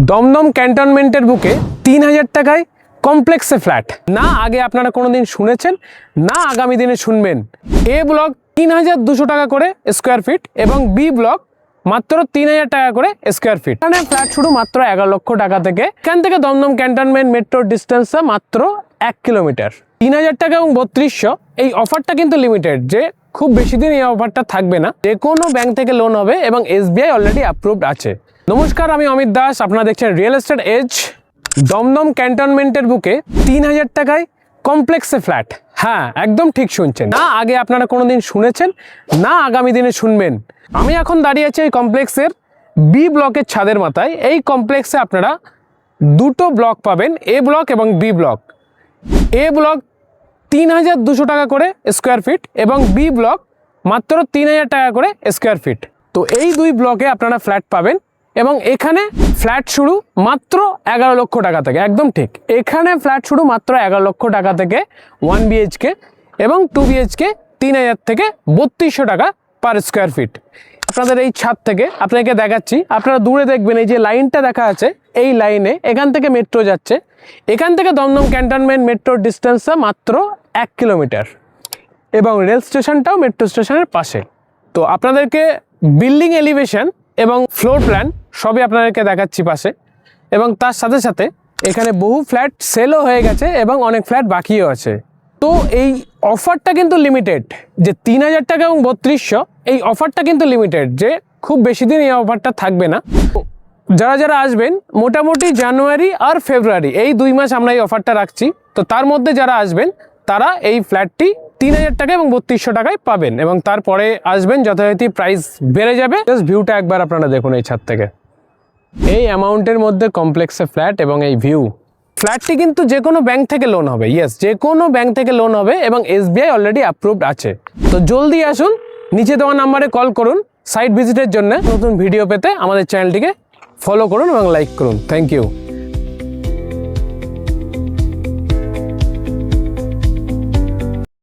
দমদম ক্যান্টনমেন্টের বুকে 3000 টাকায় কমপ্লেক্সে ফ্ল্যাট। না আগে আপনারা কোনোদিন শুনেছেন, না আগামী দিনে শুনবেন। এ ব্লক 3200 টাকা করে স্কোয়ার ফিট এবং বি ব্লক মাত্র 3000 টাকা করে স্কোয়ার ফিট। এখানে ফ্ল্যাট শুরু মাত্র 11 লক্ষ টাকা থেকে। এখান থেকে দমদম ক্যান্টনমেন্ট মেট্রোর ডিস্টেন্স মাত্র 1 কিলোমিটার। 3000 টাকা এবং 3200 এই অফারটা কিন্তু লিমিটেড, যে খুব বেশি দিন এই অফারটা থাকবে না। যে কোনো ব্যাংক থেকে লোন হবে এবং SBI অলরেডি অ্যাপ্রুভড আছে। নমস্কার, আমি অমিত দাস, আপনারা দেখছেন রিয়েল এস্টেট এজ। দমদম ক্যান্টনমেন্টের বুকে 3000 টাকায় কমপ্লেক্সে ফ্ল্যাট। হ্যাঁ, একদম ঠিক শুনছেন। না আগে আপনারা কোনোদিন শুনেছেন, না আগামী দিনে শুনবেন। আমি এখন দাঁড়িয়ে আছি এই কমপ্লেক্সের বি ব্লকের ছাদের মাথায়। এই কমপ্লেক্সে আপনারা দুটো ব্লক পাবেন, এ ব্লক এবং বি ব্লক। এ ব্লক 3200 টাকা করে স্কোয়ার ফিট এবং বি ব্লক মাত্র 3000 টাকা করে স্কোয়ার ফিট। তো এই দুই ব্লকে আপনারা ফ্ল্যাট পাবেন এবং এখানে ফ্ল্যাট শুরু মাত্র 11 লক্ষ টাকা থেকে। একদম ঠিক, এখানে ফ্ল্যাট শুরু মাত্র 11 লক্ষ টাকা থেকে 1 BHK এবং 2 BHK 3000 থেকে 3200 টাকা পার স্কোয়ার ফিট। আপনাদের এই ছাদ থেকে আপনাকে দেখাচ্ছি, আপনারা দূরে দেখবেন এই যে লাইনটা দেখা আছে, এই লাইনে এখান থেকে মেট্রো যাচ্ছে। এখান থেকে দমদম ক্যান্টনমেন্ট মেট্রোর ডিস্টেন্স মাত্র 1 কিলোমিটার এবং রেল স্টেশনটাও মেট্রো স্টেশনের পাশে। তো আপনাদেরকে বিল্ডিং এলিভেশন এবং ফ্লোর প্ল্যান সবই আপনাদেরকে দেখাচ্ছি পাশে। এবং তার সাথে সাথে এখানে বহু ফ্ল্যাট সেলও হয়ে গেছে এবং অনেক ফ্ল্যাট বাকিও আছে। তো এই অফারটা কিন্তু লিমিটেড, যে 3000 টাকা এবং 3200 এই অফারটা কিন্তু লিমিটেড, যে খুব বেশি দিন এই অফারটা থাকবে না। যারা যারা আসবেন মোটামুটি জানুয়ারি আর ফেব্রুয়ারি এই 2 মাস আমরা এই অফারটা রাখছি। তো তার মধ্যে যারা আসবেন তারা এই ফ্ল্যাটটি 3000 টাকা এবং 3200 টাকায় পাবেন এবং তারপরে আসবেন যথারীতি প্রাইস বেড়ে যাবে। জাস্ট ভিউটা একবার আপনারা দেখুন এই ছাদ থেকে। এই অ্যামাউন্টের মধ্যে কমপ্লেক্সে ফ্ল্যাট এবং এই ভিউ। ফ্ল্যাটটি কিন্তু যে কোনো ব্যাংক থেকে লোন হবে। ইয়েস, যে কোনো ব্যাংক থেকে লোন হবে এবং SBI অলরেডি অ্যাপ্রুভড আছে। তো জলদি আসুন, নিচে দেওয়া নাম্বারে কল করুন সাইট ভিজিটের জন্য। নতুন ভিডিও পেতে আমাদের চ্যানেলটিকে ফলো করুন এবং লাইক করুন। Thank you.